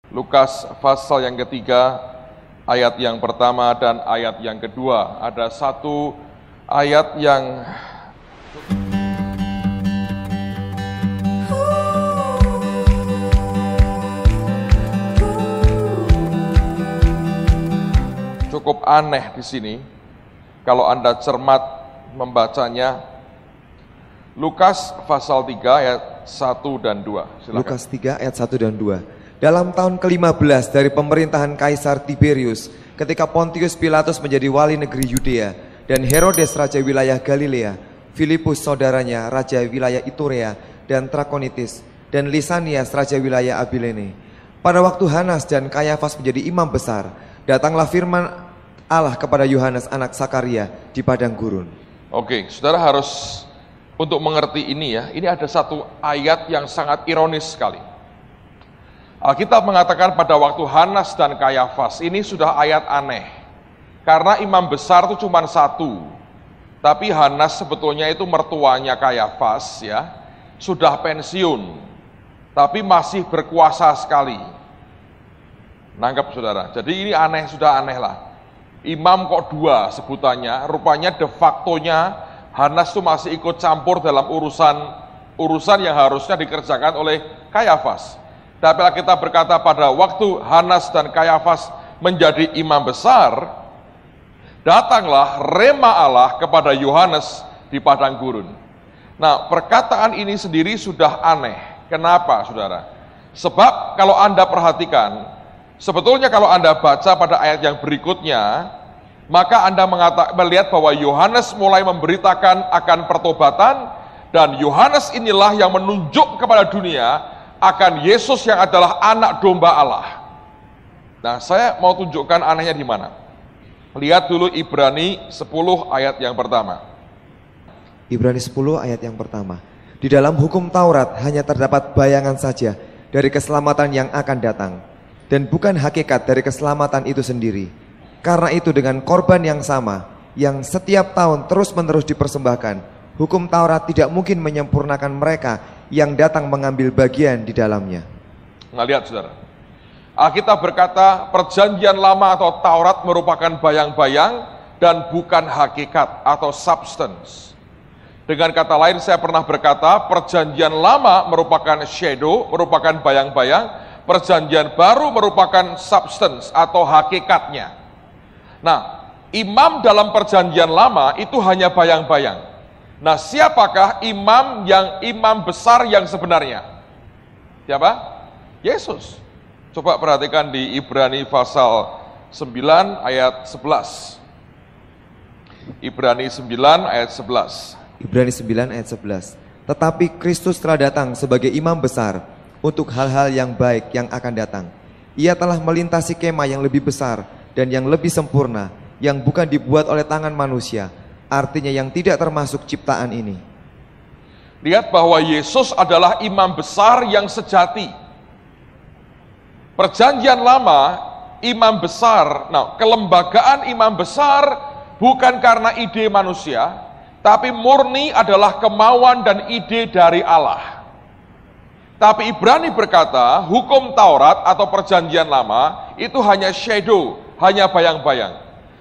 Lukas pasal yang ketiga, ayat yang pertama dan ayat yang kedua. Ada satu ayat yang cukup aneh di sini. Kalau Anda cermat membacanya, Lukas pasal 3 ayat 1 dan 2. Silakan. Lukas 3 ayat 1 dan 2. Dalam tahun ke-15 dari pemerintahan Kaisar Tiberius, ketika Pontius Pilatus menjadi wali negeri Yudea, dan Herodes raja wilayah Galilea, Filipus saudaranya raja wilayah Iturea dan Trakonitis, dan Lisanias raja wilayah Abilene. Pada waktu Hanas dan Kayafas menjadi imam besar, datanglah firman Allah kepada Yohanes anak Sakaria di padang gurun. Oke, saudara harus untuk mengerti ini ya, ini ada satu ayat yang sangat ironis sekali. Alkitab mengatakan pada waktu Hanas dan Kayafas, ini sudah ayat aneh. Karena imam besar itu cuma satu. Tapi Hanas sebetulnya itu mertuanya Kayafas ya, sudah pensiun. Tapi masih berkuasa sekali. Nangkep saudara, jadi ini aneh, sudah aneh lah. Imam kok dua sebutannya, rupanya de factonya Hanas itu masih ikut campur dalam urusan yang harusnya dikerjakan oleh Kayafas. Tapi kita berkata pada waktu Hanas dan Kayafas menjadi imam besar, datanglah rema Allah kepada Yohanes di padang gurun. Nah, perkataan ini sendiri sudah aneh. Kenapa, saudara? Sebab kalau Anda perhatikan, sebetulnya kalau Anda baca pada ayat yang berikutnya, maka Anda melihat bahwa Yohanes mulai memberitakan akan pertobatan, dan Yohanes inilah yang menunjuk kepada dunia akan Yesus yang adalah anak domba Allah. Nah, saya mau tunjukkan anehnya di mana. Lihat dulu Ibrani 10 ayat yang pertama. Ibrani 10 ayat yang pertama. Di dalam hukum Taurat hanya terdapat bayangan saja dari keselamatan yang akan datang, dan bukan hakikat dari keselamatan itu sendiri. Karena itu dengan korban yang sama, yang setiap tahun terus-menerus dipersembahkan, hukum Taurat tidak mungkin menyempurnakan mereka yang datang mengambil bagian di dalamnya. Nah, lihat saudara. Alkitab berkata perjanjian lama atau Taurat merupakan bayang-bayang dan bukan hakikat atau substance. Dengan kata lain, saya pernah berkata perjanjian lama merupakan shadow, merupakan bayang-bayang, perjanjian baru merupakan substance atau hakikatnya. Nah, imam dalam perjanjian lama itu hanya bayang-bayang. Nah, siapakah imam besar yang sebenarnya? Siapa? Yesus. Coba perhatikan di Ibrani pasal 9 ayat 11. Ibrani 9 ayat 11. Ibrani 9 ayat 11. Tetapi Kristus telah datang sebagai imam besar untuk hal-hal yang baik yang akan datang. Ia telah melintasi kemah yang lebih besar dan yang lebih sempurna, yang bukan dibuat oleh tangan manusia, artinya yang tidak termasuk ciptaan ini. Lihat bahwa Yesus adalah imam besar yang sejati. Perjanjian lama, imam besar, kelembagaan imam besar bukan karena ide manusia, tapi murni adalah kemauan dan ide dari Allah. Tapi Ibrani berkata, hukum Taurat atau perjanjian lama itu hanya shadow, hanya bayang-bayang.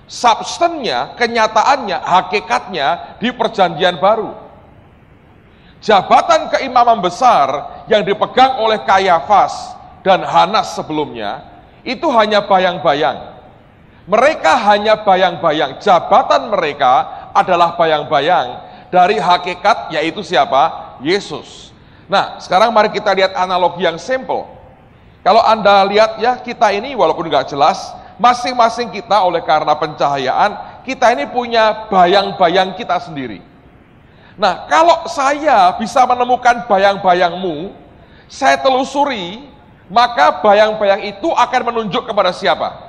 Substannya, kenyataannya, hakikatnya di perjanjian baru. Jabatan keimaman besar yang dipegang oleh Kayafas dan Hanas sebelumnya, itu hanya bayang-bayang. Mereka hanya bayang-bayang, jabatan mereka adalah bayang-bayang dari hakikat, yaitu siapa? Yesus. Nah, sekarang mari kita lihat analogi yang simple. Kalau Anda lihat ya, kita ini walaupun nggak jelas, masing-masing kita oleh karena pencahayaan, kita ini punya bayang-bayang kita sendiri. Nah, kalau saya bisa menemukan bayang-bayangmu, saya telusuri, maka bayang-bayang itu akan menunjuk kepada siapa?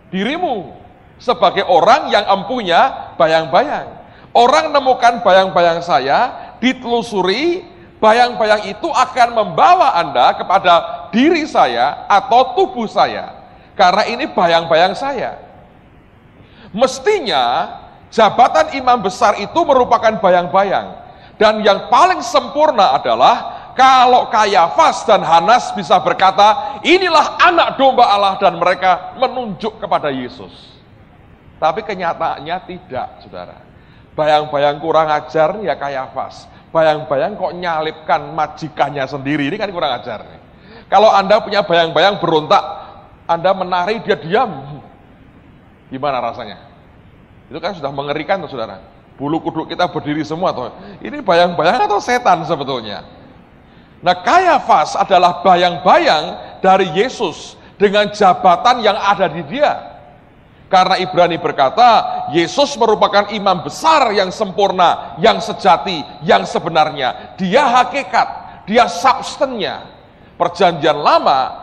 Dirimu, sebagai orang yang empunya bayang-bayang. Orang menemukan bayang-bayang saya, ditelusuri, bayang-bayang itu akan membawa Anda kepada diri saya atau tubuh saya. Karena ini bayang-bayang saya. Mestinya jabatan imam besar itu merupakan bayang-bayang. Dan yang paling sempurna adalah kalau Kayafas dan Hanas bisa berkata, inilah anak domba Allah, dan mereka menunjuk kepada Yesus. Tapi kenyataannya tidak, saudara. Bayang-bayang kurang ajar ya Kayafas. Bayang-bayang kok nyalipkan majikannya sendiri, ini kan kurang ajar. Kalau Anda punya bayang-bayang berontak, Anda menari, dia diam. Gimana rasanya? Itu kan sudah mengerikan tuh, saudara. Bulu kuduk kita berdiri semua tuh. Ini bayang-bayang atau setan sebetulnya? Nah, Kayafas adalah bayang-bayang dari Yesus dengan jabatan yang ada di dia. Karena Ibrani berkata, Yesus merupakan imam besar yang sempurna, yang sejati, yang sebenarnya. Dia hakikat, dia substannya. Perjanjian lama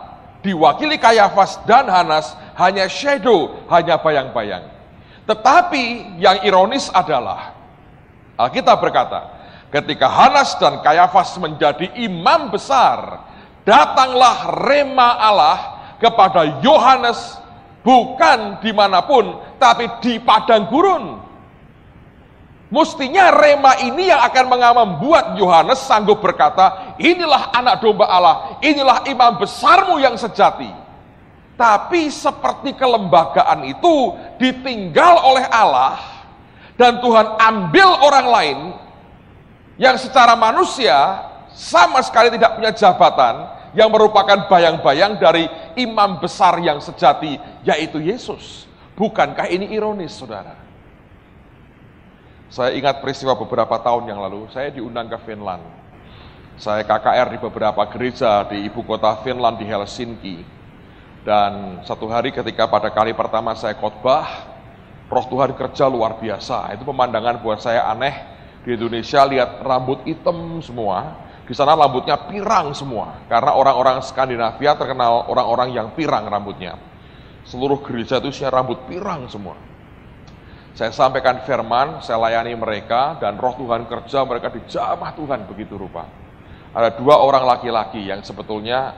diwakili Kayafas dan Hanas hanya shadow, hanya bayang-bayang. Tetapi yang ironis adalah, Alkitab berkata, ketika Hanas dan Kayafas menjadi imam besar, datanglah rema Allah kepada Yohanes, bukan dimanapun, tapi di padang gurun. Mestinya rema ini yang akan membuat Yohanes sanggup berkata, inilah anak domba Allah, inilah imam besarmu yang sejati. Tapi seperti kelembagaan itu ditinggal oleh Allah, dan Tuhan ambil orang lain yang secara manusia sama sekali tidak punya jabatan, yang merupakan bayang-bayang dari imam besar yang sejati, yaitu Yesus. Bukankah ini ironis, saudara? Saya ingat peristiwa beberapa tahun yang lalu, saya diundang ke Finland. Saya KKR di beberapa gereja di ibu kota Finland, di Helsinki. Dan satu hari ketika pada kali pertama saya khotbah, Roh Tuhan kerja luar biasa. Itu pemandangan buat saya aneh. Di Indonesia lihat rambut hitam semua, di sana rambutnya pirang semua. Karena orang-orang Skandinavia terkenal orang-orang yang pirang rambutnya. Seluruh gereja itu isinya rambut pirang semua. Saya sampaikan firman, saya layani mereka, dan Roh Tuhan kerja, mereka dijamah Tuhan begitu rupa. Ada 2 orang laki-laki yang sebetulnya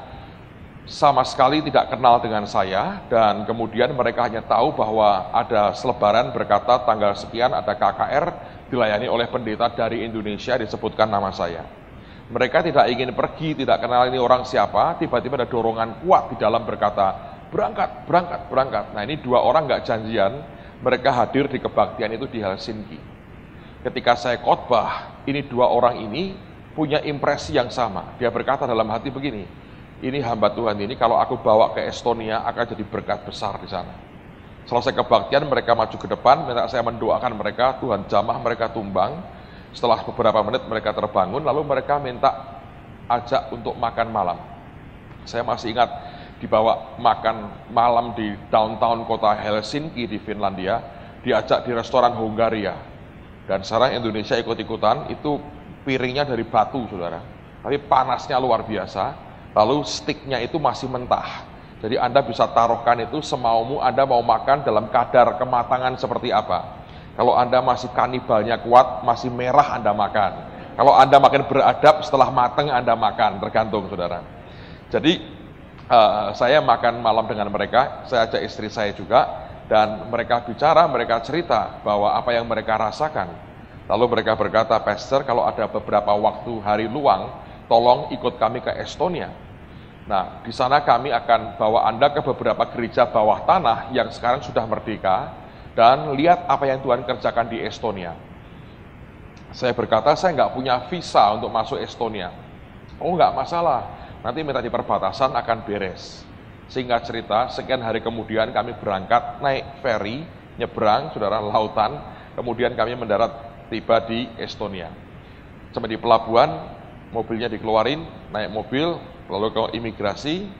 sama sekali tidak kenal dengan saya, dan kemudian mereka hanya tahu bahwa ada selebaran berkata tanggal sekian ada KKR dilayani oleh pendeta dari Indonesia, disebutkan nama saya. Mereka tidak ingin pergi, tidak kenal ini orang siapa, tiba-tiba ada dorongan kuat di dalam berkata, berangkat, berangkat, berangkat. Nah, ini 2 orang nggak janjian, mereka hadir di kebaktian itu di Helsinki. Ketika saya khotbah, ini 2 orang ini punya impresi yang sama. Dia berkata dalam hati begini, ini hamba Tuhan ini kalau aku bawa ke Estonia akan jadi berkat besar di sana. Selesai kebaktian, mereka maju ke depan, minta saya mendoakan mereka, Tuhan jamah mereka tumbang. Setelah beberapa menit mereka terbangun, lalu mereka minta ajak untuk makan malam. Saya masih ingat dibawa makan malam di downtown kota Helsinki di Finlandia, diajak di restoran Hungaria. Dan sekarang Indonesia ikut-ikutan, itu piringnya dari batu, saudara. Tapi panasnya luar biasa. Lalu stiknya itu masih mentah. Jadi Anda bisa taruhkan itu semaumu, Anda mau makan dalam kadar kematangan seperti apa. Kalau Anda masih kanibalnya kuat, masih merah Anda makan. Kalau Anda makin beradab, setelah matang Anda makan, tergantung, saudara. Jadi saya makan malam dengan mereka, saya ajak istri saya juga, dan mereka bicara, mereka cerita bahwa apa yang mereka rasakan. Lalu mereka berkata, Pastor, kalau ada beberapa waktu hari luang, tolong ikut kami ke Estonia. Nah, di sana kami akan bawa Anda ke beberapa gereja bawah tanah yang sekarang sudah merdeka, dan lihat apa yang Tuhan kerjakan di Estonia. Saya berkata, saya nggak punya visa untuk masuk Estonia. Oh, nggak masalah, nanti minta di perbatasan akan beres. Singkat cerita, sekian hari kemudian kami berangkat naik ferry, nyebrang, saudara, lautan, kemudian kami mendarat tiba di Estonia. Sampai di pelabuhan, mobilnya dikeluarin, naik mobil, lalu ke imigrasi.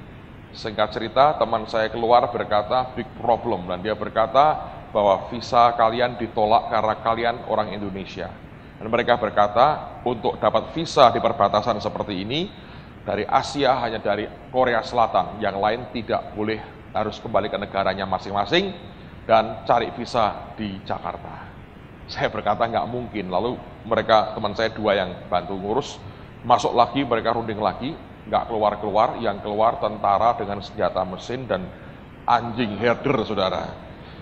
Singkat cerita, teman saya keluar berkata, big problem. Dan dia berkata bahwa visa kalian ditolak karena kalian orang Indonesia. Dan mereka berkata, untuk dapat visa di perbatasan seperti ini, dari Asia hanya dari Korea Selatan, yang lain tidak boleh, harus kembali ke negaranya masing-masing, dan cari visa di Jakarta. Saya berkata, nggak mungkin. Lalu mereka, teman saya 2 yang bantu ngurus, masuk lagi, mereka runding lagi, nggak keluar-keluar, yang keluar tentara dengan senjata mesin dan anjing herder, saudara.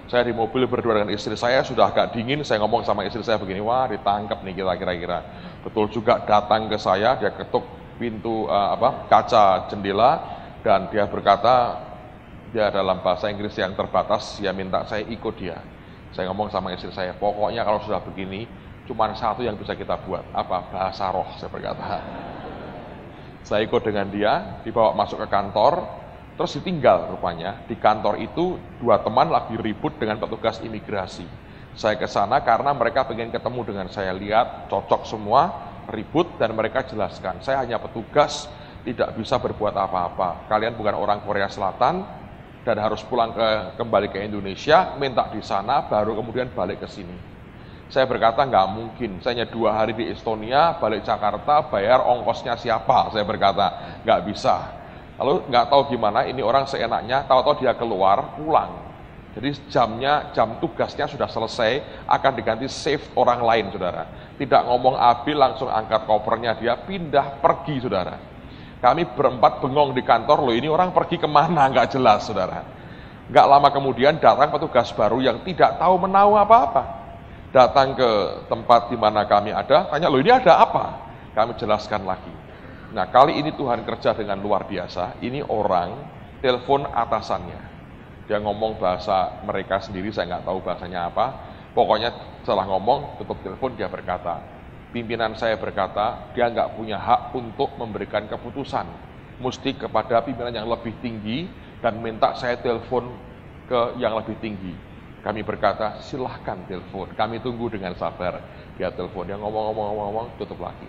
Saya di mobil berdua dengan istri saya, sudah agak dingin, saya ngomong sama istri saya begini, wah ditangkap nih kita kira-kira. Betul juga, datang ke saya, dia ketuk pintu kaca jendela, dan dia berkata, dia dalam bahasa Inggris yang terbatas, dia minta saya ikut dia. Saya ngomong sama istri saya, pokoknya kalau sudah begini, cuma satu yang bisa kita buat, bahasa roh, saya berkata. Saya ikut dengan dia, dibawa masuk ke kantor, terus ditinggal rupanya. Di kantor itu 2 teman lagi ribut dengan petugas imigrasi. Saya ke sana karena mereka pengen ketemu dengan saya, lihat cocok semua, ribut, dan mereka jelaskan, saya hanya petugas, tidak bisa berbuat apa-apa. Kalian bukan orang Korea Selatan dan harus pulang kembali ke Indonesia, minta di sana, baru kemudian balik ke sini. Saya berkata, nggak mungkin, saya hanya 2 hari di Estonia, balik Jakarta, bayar ongkosnya siapa? Saya berkata, nggak bisa. Lalu nggak tahu gimana, ini orang seenaknya, tahu-tahu dia keluar, pulang. Jadi jam tugasnya sudah selesai, akan diganti shift orang lain, saudara. Tidak ngomong Abi, langsung angkat kopernya, dia pindah pergi, saudara. Kami berempat bengong di kantor, loh ini orang pergi kemana, nggak jelas, saudara. Nggak lama kemudian datang petugas baru yang tidak tahu menahu apa-apa. Datang ke tempat di mana kami ada, tanya, loh ini ada apa? Kami jelaskan lagi. Nah, kali ini Tuhan kerja dengan luar biasa. Ini orang telepon atasannya. Dia ngomong bahasa mereka sendiri, saya nggak tahu bahasanya apa. Pokoknya setelah ngomong, tutup telepon, dia berkata, pimpinan saya berkata, dia nggak punya hak untuk memberikan keputusan. Mesti kepada pimpinan yang lebih tinggi dan minta saya telepon ke yang lebih tinggi. Kami berkata, silahkan telepon, kami tunggu dengan sabar. Dia telepon, dia ngomong, tutup lagi.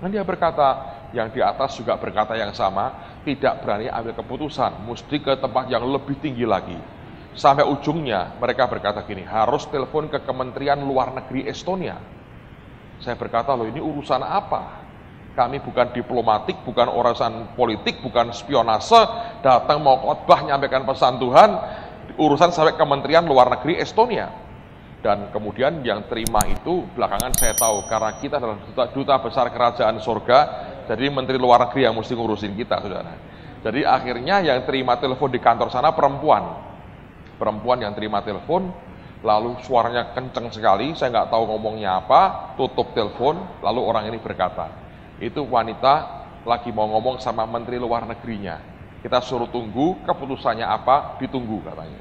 Dan dia berkata, yang di atas juga berkata yang sama, tidak berani ambil keputusan, mesti ke tempat yang lebih tinggi lagi. Sampai ujungnya mereka berkata gini, harus telepon ke Kementerian Luar Negeri Estonia. Saya berkata, loh ini urusan apa? Kami bukan diplomatik, bukan urusan politik, bukan spionase, datang mau khotbah nyampaikan pesan Tuhan, urusan sampai Kementerian Luar Negeri Estonia. Dan kemudian yang terima itu belakangan saya tahu, karena kita adalah duta besar kerajaan surga, jadi menteri luar negeri yang mesti ngurusin kita, saudara. Jadi akhirnya yang terima telepon di kantor sana perempuan yang terima telepon, lalu suaranya kenceng sekali, saya nggak tahu ngomongnya apa, tutup telepon, lalu orang ini berkata, itu wanita lagi mau ngomong sama menteri luar negerinya, kita suruh tunggu, keputusannya apa, ditunggu katanya.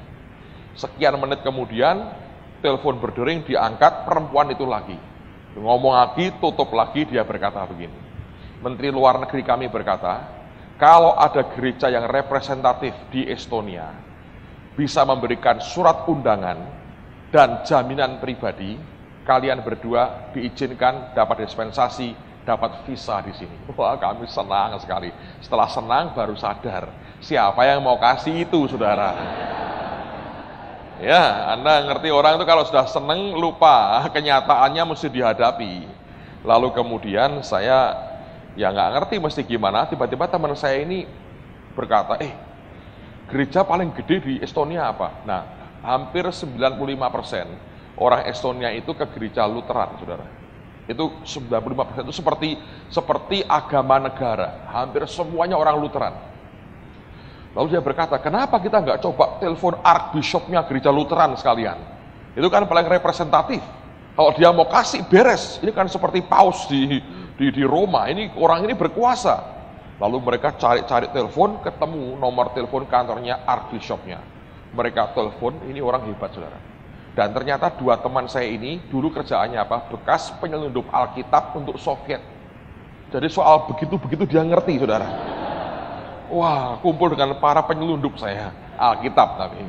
Sekian menit kemudian, telepon berdering, diangkat, perempuan itu lagi, ngomong lagi, tutup lagi, dia berkata begini, menteri luar negeri kami berkata, kalau ada gereja yang representatif di Estonia, bisa memberikan surat undangan dan jaminan pribadi, kalian berdua diizinkan dapat dispensasi, dapat visa di sini. Wah, kami senang sekali. Setelah senang baru sadar, siapa yang mau kasih itu, saudara? Ya, Anda ngerti orang itu kalau sudah senang lupa, kenyataannya mesti dihadapi. Lalu kemudian saya ya nggak ngerti mesti gimana, tiba-tiba teman saya ini berkata, gereja paling gede di Estonia apa? Nah, hampir 95% orang Estonia itu ke gereja Lutheran, saudara. Itu 95% itu seperti agama negara. Hampir semuanya orang Lutheran. Lalu dia berkata, kenapa kita nggak coba telepon Archbishopnya gereja Lutheran sekalian? Itu kan paling representatif. Kalau dia mau kasih beres, ini kan seperti paus di Roma. Ini orang ini berkuasa. Lalu mereka cari telepon, ketemu nomor telepon kantornya Archbishopnya. Mereka telepon, ini orang hebat, saudara. Dan ternyata 2 teman saya ini dulu kerjaannya apa? Bekas penyelundup Alkitab untuk Soviet. Jadi soal begitu-begitu dia ngerti, saudara. Wah, kumpul dengan para penyelundup saya, Alkitab tapi.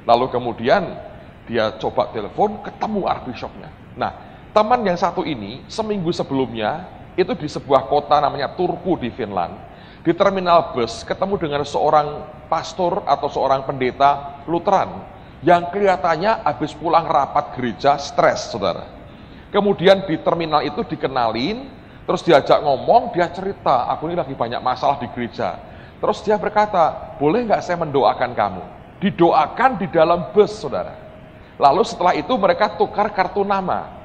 Lalu kemudian dia coba telepon, ketemu Archbishopnya. Nah, teman yang satu ini seminggu sebelumnya itu di sebuah kota namanya Turku di Finland. Di terminal bus ketemu dengan seorang pastor atau seorang pendeta Lutheran yang kelihatannya habis pulang rapat gereja stres, saudara. Kemudian di terminal itu dikenalin, terus diajak ngomong, dia cerita, aku ini lagi banyak masalah di gereja. Terus dia berkata, boleh nggak saya mendoakan kamu? Didoakan di dalam bus, saudara. Lalu setelah itu mereka tukar kartu nama.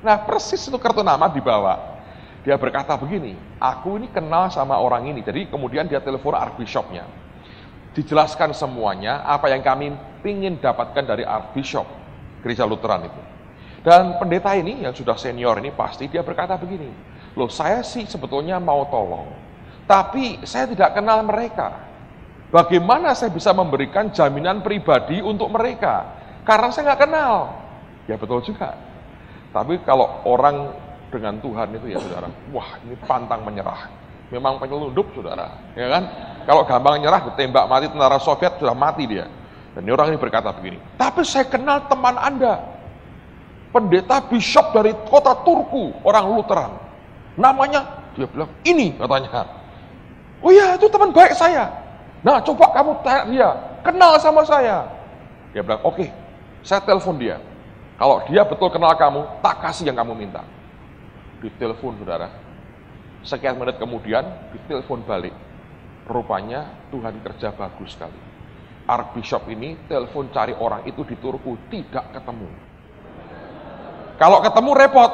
Nah, persis itu kartu nama dibawa. Dia berkata begini, aku ini kenal sama orang ini. Jadi kemudian dia telepon Archbishopnya. Dijelaskan semuanya apa yang kami ingin dapatkan dari Archbishop gereja Lutheran itu. Dan pendeta ini yang sudah senior ini pasti dia berkata begini, Loh, saya sih sebetulnya mau tolong, tapi saya tidak kenal mereka. Bagaimana saya bisa memberikan jaminan pribadi untuk mereka? Karena saya nggak kenal. Ya betul juga. Tapi kalau orang dengan Tuhan itu ya saudara, wah ini pantang menyerah. Memang penyelundup saudara, ya kan? Kalau gampang nyerah, ditembak mati tentara Soviet, sudah mati dia. Dan ini orang ini berkata begini, tapi saya kenal teman Anda, pendeta bishop dari kota Turku, orang Lutheran. Namanya, dia bilang, ini katanya. Oh iya, itu teman baik saya. Nah, coba kamu tanya dia, kenal sama saya. Dia bilang, oke, saya telepon dia. Kalau dia betul kenal kamu, tak kasih yang kamu minta. Ditelepon saudara. Sekian menit kemudian, ditelepon balik. Rupanya Tuhan kerja bagus sekali. Archbishop ini telepon cari orang itu di Turku, tidak ketemu. Kalau ketemu repot.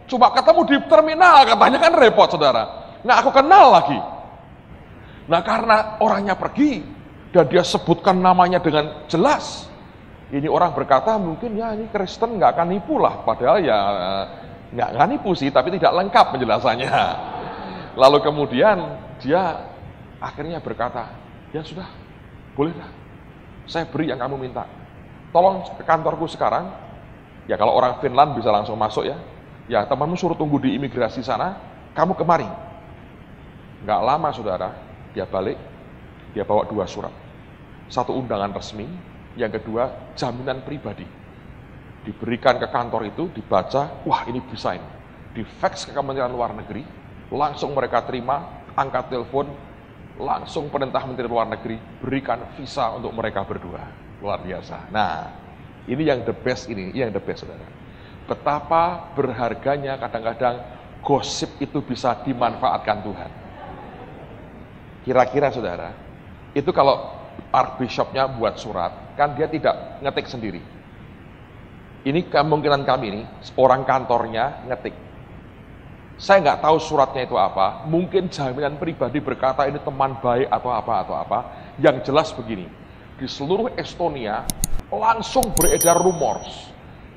Cuma ketemu di terminal, katanya kan repot saudara. Nah aku kenal lagi. Nah karena orangnya pergi, dan dia sebutkan namanya dengan jelas. Ini orang berkata mungkin ya ini Kristen nggak akan nipu lah. Padahal ya nggak nipu sih, tapi tidak lengkap penjelasannya. Lalu kemudian dia akhirnya berkata, ya sudah, bolehlah, saya beri yang kamu minta. Tolong ke kantorku sekarang. Ya kalau orang Finland bisa langsung masuk ya. Ya temanmu suruh tunggu di imigrasi sana, kamu kemari. Nggak lama saudara, dia balik, dia bawa 2 surat. 1 undangan resmi, yang kedua jaminan pribadi. Diberikan ke kantor itu, dibaca, wah ini bisa ini. Di fax ke Kementerian Luar Negeri, langsung mereka terima, angkat telepon, langsung perintah Menteri Luar Negeri, berikan visa untuk mereka berdua. Luar biasa. Nah, ini yang the best saudara. Betapa berharganya kadang-kadang gosip itu bisa dimanfaatkan Tuhan. Kira-kira saudara, itu kalau Archbishopnya buat surat, kan dia tidak ngetik sendiri. Ini kemungkinan kami ini, orang kantornya ngetik. Saya nggak tahu suratnya itu apa, mungkin jaminan pribadi berkata ini teman baik atau apa. Yang jelas begini, di seluruh Estonia langsung beredar rumors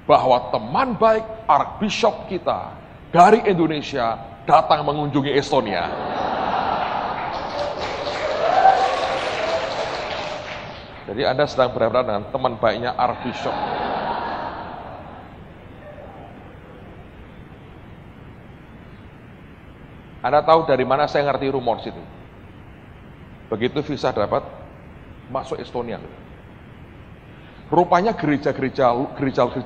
bahwa teman baik Archbishop kita dari Indonesia datang mengunjungi Estonia. Jadi Anda sedang berhadapan dengan teman baiknya Archbishop. Anda tahu dari mana saya ngerti rumors itu? Begitu visa dapat, masuk Estonia. Rupanya gereja-gereja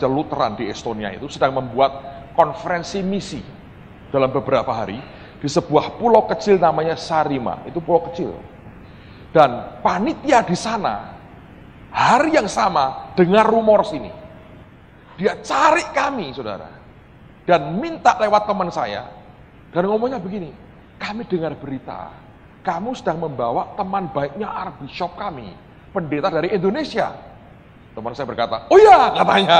Lutheran di Estonia itu sedang membuat konferensi misi dalam beberapa hari di sebuah pulau kecil namanya Sarima. Itu pulau kecil. Dan panitia di sana hari yang sama dengar rumors ini. Dia cari kami, saudara. Dan minta lewat teman saya. Dan ngomongnya begini, kami dengar berita, kamu sedang membawa teman baiknya Archbishop kami, pendeta dari Indonesia. Teman saya berkata, oh iya katanya,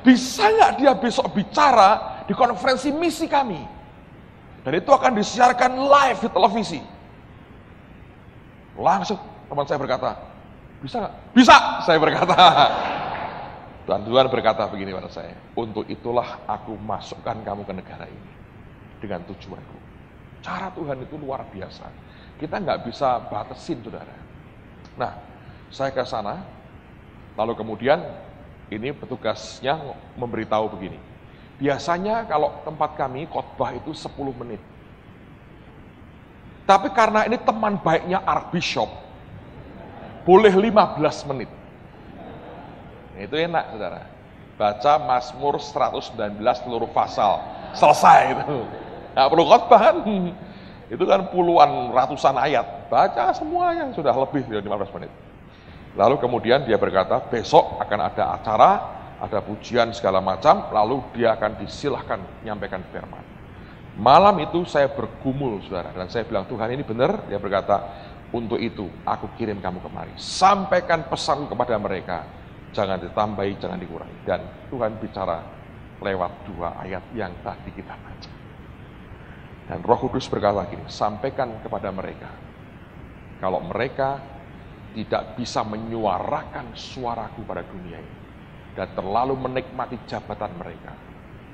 bisa nggak dia besok bicara di konferensi misi kami? Dan itu akan disiarkan live di televisi. Langsung teman saya berkata, bisa nggak? Bisa, saya berkata. Dan Tuhan berkata begini pada saya, untuk itulah aku masukkan kamu ke negara ini. Dengan tujuanku. Cara Tuhan itu luar biasa. Kita nggak bisa batasin, saudara. Nah, saya ke sana, lalu kemudian ini petugasnya memberitahu begini. Biasanya kalau tempat kami khotbah itu 10 menit. Tapi karena ini teman baiknya Archbishop, boleh 15 menit. Itu enak, saudara. Baca Mazmur 119 seluruh pasal. Selesai itu. Nggak perlu khotbah kan? Itu kan puluhan, ratusan ayat. Baca semuanya, sudah lebih dari 15 menit. Lalu kemudian dia berkata, besok akan ada acara, ada pujian segala macam, lalu dia akan disilahkan menyampaikan firman. Malam itu saya bergumul, saudara. Dan saya bilang, Tuhan ini benar. Dia berkata, untuk itu aku kirim kamu kemari. Sampaikan pesan kepada mereka. Jangan ditambahi, jangan dikurangi. Dan Tuhan bicara lewat 2 ayat yang tadi kita baca. Dan Roh Kudus berkata gini, sampaikan kepada mereka, kalau mereka tidak bisa menyuarakan suaraku pada dunia ini, dan terlalu menikmati jabatan mereka,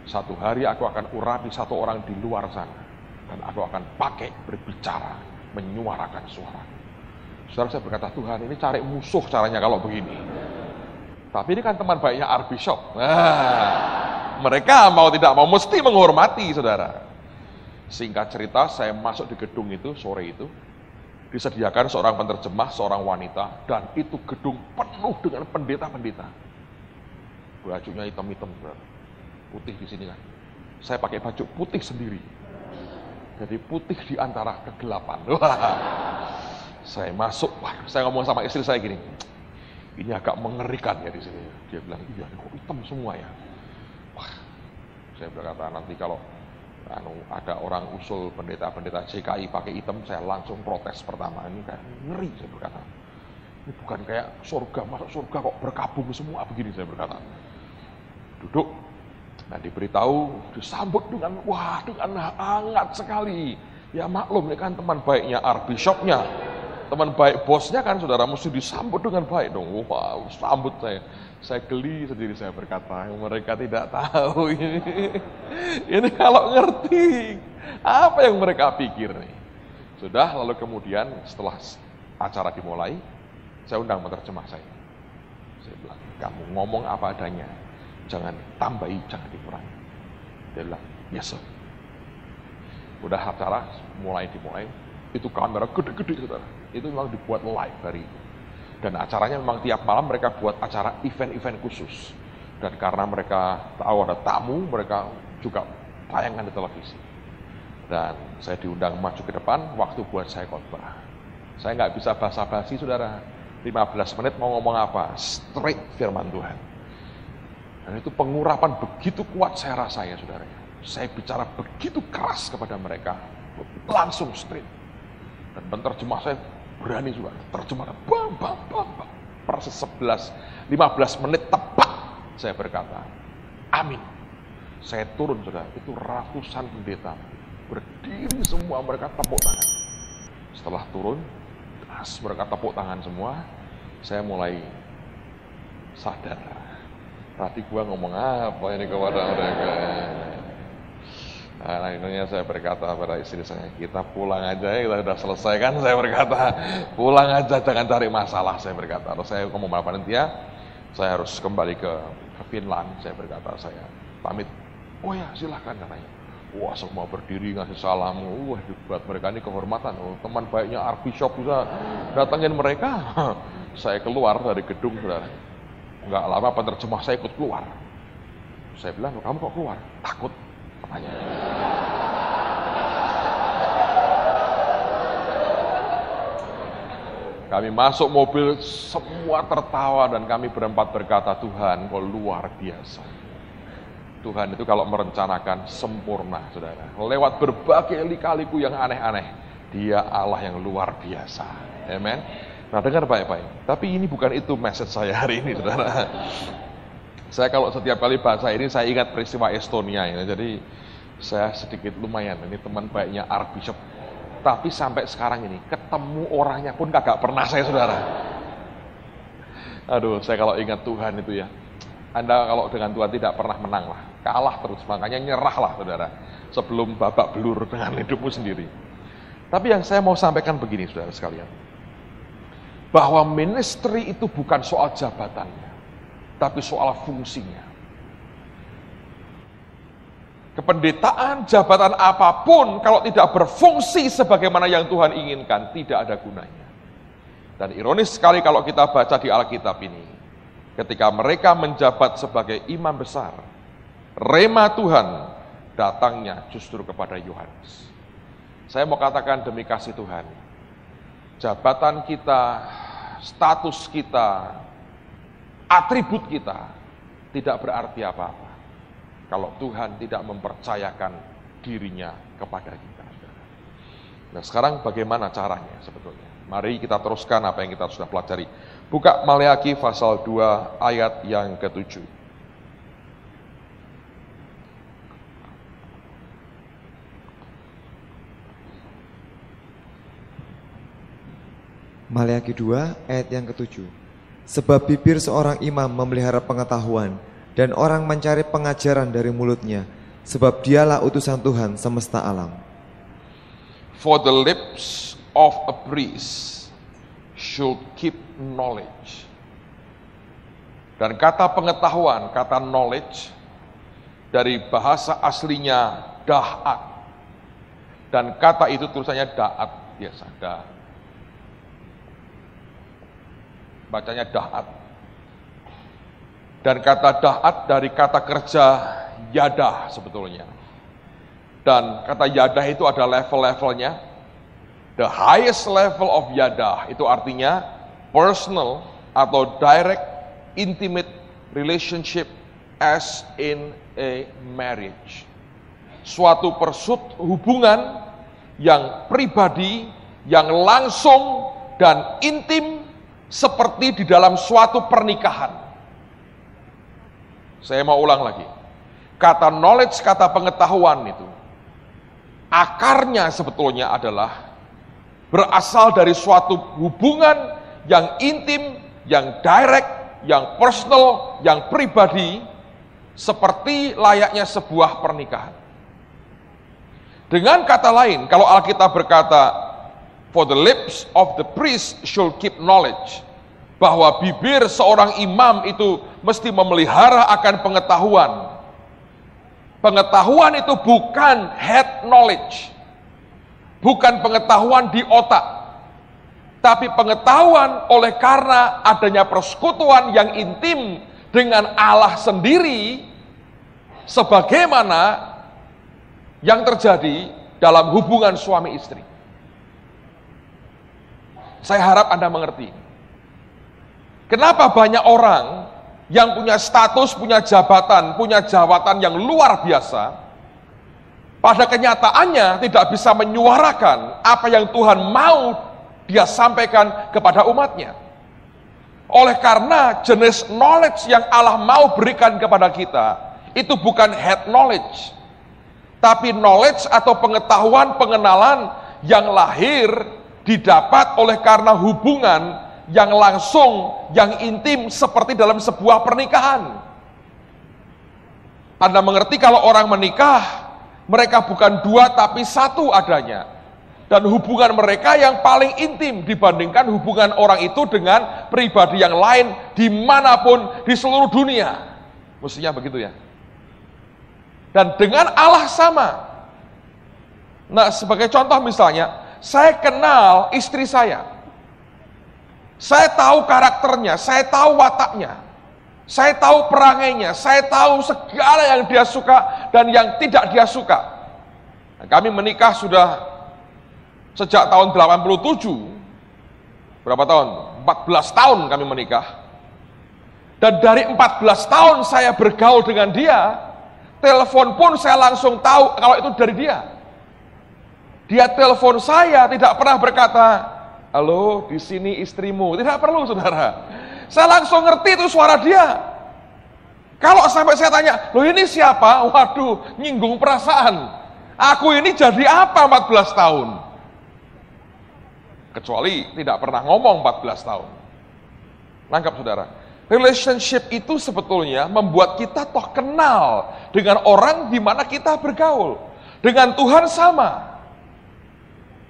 Satu hari aku akan urapi satu orang di luar sana. Dan aku akan pakai berbicara, menyuarakan suara. Saudara, saya berkata, Tuhan, ini cari musuh caranya kalau begini. Tapi ini kan teman baiknya Archbishop. Mereka mau tidak mau mesti menghormati, saudara. Singkat cerita, saya masuk di gedung itu sore itu. Disediakan seorang penerjemah, seorang wanita. Dan itu gedung penuh dengan pendeta-pendeta. Bajunya hitam-hitam, putih di sini kan. Saya pakai baju putih sendiri. Jadi putih di antara kegelapan. Saya masuk, saya ngomong sama istri saya gini, ini agak mengerikan ya di sini. Dia bilang, iya kok hitam semua ya. Wah, saya berkata nanti kalau ada orang usul pendeta-pendeta JKI pakai hitam, saya langsung protes pertama. Ini kayak ngeri, saya berkata. Ini bukan kayak surga, masuk surga kok berkabung semua begini, saya berkata. Duduk, nah diberitahu, disambut dengan hangat sekali. Ya maklum, ini kan teman baiknya Archbishopnya, teman baik bosnya kan, saudara, mesti disambut dengan baik dong. Wow, sambut saya. Saya geli sendiri, saya berkata, mereka tidak tahu ini kalau ngerti, apa yang mereka pikir nih. Sudah, lalu kemudian setelah acara dimulai, saya undang penerjemah saya. Saya bilang, kamu ngomong apa adanya, jangan tambahi, jangan dikurangi. Dia bilang, yes sir. Udah acara dimulai, itu kamera gede-gede, saudara. Itu memang dibuat live hari itu. Dan acaranya memang tiap malam mereka buat acara event-event khusus. Dan karena mereka tahu ada tamu, mereka juga tayangkan di televisi. Dan saya diundang maju ke depan, waktu buat saya khotbah. Saya nggak bisa basa-basi, saudara. 15 menit mau ngomong apa? Straight firman Tuhan. Dan itu pengurapan begitu kuat saya rasa ya, saudara. Saya bicara begitu keras kepada mereka, langsung straight. Dan penerjemah saya berani juga, terjemahkan bam. Persis 15 menit tepat saya berkata, amin. Saya turun, saudara, itu ratusan pendeta berdiri semua, mereka tepuk tangan. Setelah turun, mereka tepuk tangan semua. Saya mulai sadar, tadi gua ngomong apa ini kepada mereka. Nah, akhirnya saya berkata pada istri saya, kita pulang aja ya, kita sudah selesai kan, saya berkata, pulang aja, jangan cari masalah, saya berkata. Terus saya ngomong sama panitia, saya harus kembali ke Finland, saya berkata, saya pamit. Oh ya, silahkan katanya. Wah, semua berdiri ngasih salam. Wah, buat mereka ini kehormatan. Oh, teman baiknya Archbishop bisa datangin mereka. Saya keluar dari gedung, saudara. Enggak lama penerjemah saya ikut keluar. Saya bilang, kamu kok keluar? Takut. Katanya. Kami masuk mobil, semua tertawa dan kami berempat berkata, Tuhan, kau luar biasa. Tuhan itu kalau merencanakan sempurna, saudara. Lewat berbagai lika-liku yang aneh-aneh, Dia Allah yang luar biasa. Amen. Nah, dengar baik-baik. Tapi ini bukan itu message saya hari ini, saudara. Saya kalau setiap kali bahasa ini, saya ingat peristiwa Estonia ini. Jadi, saya sedikit lumayan. Ini teman baiknya Archbishop. Tapi sampai sekarang ini, ketemu orangnya pun kagak pernah saya, saudara. Aduh, saya kalau ingat Tuhan itu ya. Anda kalau dengan Tuhan tidak pernah menang lah. Kalah terus, makanya nyerahlah, saudara. Sebelum babak belur dengan hidupmu sendiri. Tapi yang saya mau sampaikan begini, saudara sekalian. Bahwa ministry itu bukan soal jabatannya. Tapi soal fungsinya. Kependetaan, jabatan apapun, kalau tidak berfungsi sebagaimana yang Tuhan inginkan, tidak ada gunanya. Dan ironis sekali kalau kita baca di Alkitab ini, ketika mereka menjabat sebagai imam besar, rema Tuhan datangnya justru kepada Yohanes. Saya mau katakan demi kasih Tuhan, jabatan kita, status kita, atribut kita tidak berarti apa-apa kalau Tuhan tidak mempercayakan dirinya kepada kita. Nah, sekarang bagaimana caranya sebetulnya? Mari kita teruskan apa yang kita sudah pelajari. Buka Maleakhi pasal 2 ayat yang ke-7. Maleakhi 2 ayat yang ke-7. Sebab bibir seorang imam memelihara pengetahuan, dan orang mencari pengajaran dari mulutnya, sebab dialah utusan Tuhan semesta alam. For the lips of a priest should keep knowledge. Dan kata pengetahuan, kata knowledge, dari bahasa aslinya da'at. Dan kata itu tulisannya da'at, biasa, bacanya da'at. Dan kata da'at dari kata kerja yadah sebetulnya. Dan kata yadah itu ada level-levelnya. The highest level of yadah itu artinya personal atau direct, intimate relationship as in a marriage. Suatu hubungan yang pribadi, yang langsung dan intim seperti di dalam suatu pernikahan. Saya mau ulang lagi. Kata knowledge, kata pengetahuan itu, akarnya sebetulnya adalah berasal dari suatu hubungan yang intim, yang direct, yang personal, yang pribadi, seperti layaknya sebuah pernikahan. Dengan kata lain, kalau Alkitab berkata, for the lips of the priest should keep knowledge, bahwa bibir seorang imam itu mesti memelihara akan pengetahuan. Pengetahuan itu bukan head knowledge, bukan pengetahuan di otak, tapi pengetahuan oleh karena adanya persekutuan yang intim dengan Allah sendiri, sebagaimana yang terjadi dalam hubungan suami istri. Saya harap Anda mengerti. Kenapa banyak orang yang punya status, punya jabatan yang luar biasa, pada kenyataannya tidak bisa menyuarakan apa yang Tuhan mau dia sampaikan kepada umatnya. Oleh karena jenis knowledge yang Allah mau berikan kepada kita, itu bukan head knowledge, tapi knowledge atau pengetahuan, pengenalan yang lahir didapat oleh karena hubungan yang langsung, yang intim seperti dalam sebuah pernikahan. Anda mengerti kalau orang menikah, mereka bukan dua tapi satu adanya. Dan hubungan mereka yang paling intim dibandingkan hubungan orang itu dengan pribadi yang lain dimanapun di seluruh dunia. Mestinya begitu ya. Dan dengan Allah sama. Nah, sebagai contoh misalnya, saya kenal istri saya. Saya tahu karakternya, saya tahu wataknya. Saya tahu perangainya, saya tahu segala yang dia suka dan yang tidak dia suka. Nah, kami menikah sudah sejak tahun 87. Berapa tahun? 14 tahun kami menikah. Dan dari 14 tahun saya bergaul dengan dia, telepon pun saya langsung tahu kalau itu dari dia. Dia telepon saya tidak pernah berkata, halo, di sini istrimu. Tidak perlu, saudara. Saya langsung ngerti itu suara dia. Kalau sampai saya tanya, loh ini siapa? Waduh, nyinggung perasaan. Aku ini jadi apa 14 tahun? Kecuali tidak pernah ngomong 14 tahun. Nangkap, saudara? Relationship itu sebetulnya membuat kita toh kenal dengan orang di mana kita bergaul. Dengan Tuhan sama.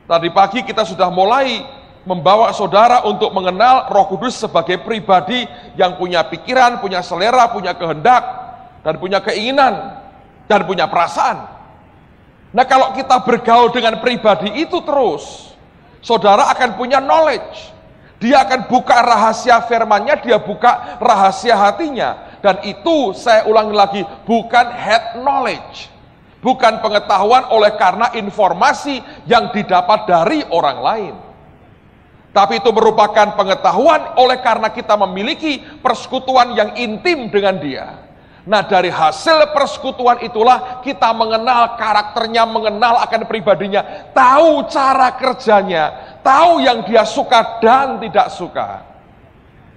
Tadi pagi kita sudah mulai membawa saudara untuk mengenal Roh Kudus sebagai pribadi yang punya pikiran, punya selera, punya kehendak, dan punya keinginan, dan punya perasaan. Nah, kalau kita bergaul dengan pribadi itu terus, saudara akan punya knowledge. Dia akan buka rahasia firman-Nya, dia buka rahasia hatinya. Dan itu saya ulangi lagi, bukan head knowledge. Bukan pengetahuan oleh karena informasi yang didapat dari orang lain. Tapi itu merupakan pengetahuan oleh karena kita memiliki persekutuan yang intim dengan dia. Nah, dari hasil persekutuan itulah kita mengenal karakternya, mengenal akan pribadinya, tahu cara kerjanya, tahu yang dia suka dan tidak suka.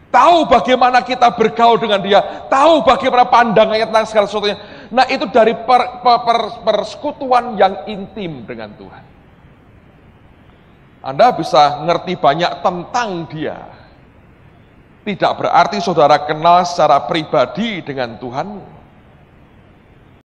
Tahu bagaimana kita bergaul dengan dia, tahu bagaimana pandangannya tentang segala sesuatunya. Nah, itu dari persekutuan yang intim dengan Tuhan. Anda bisa ngerti banyak tentang dia. tidak berarti saudara kenal secara pribadi dengan Tuhanmu.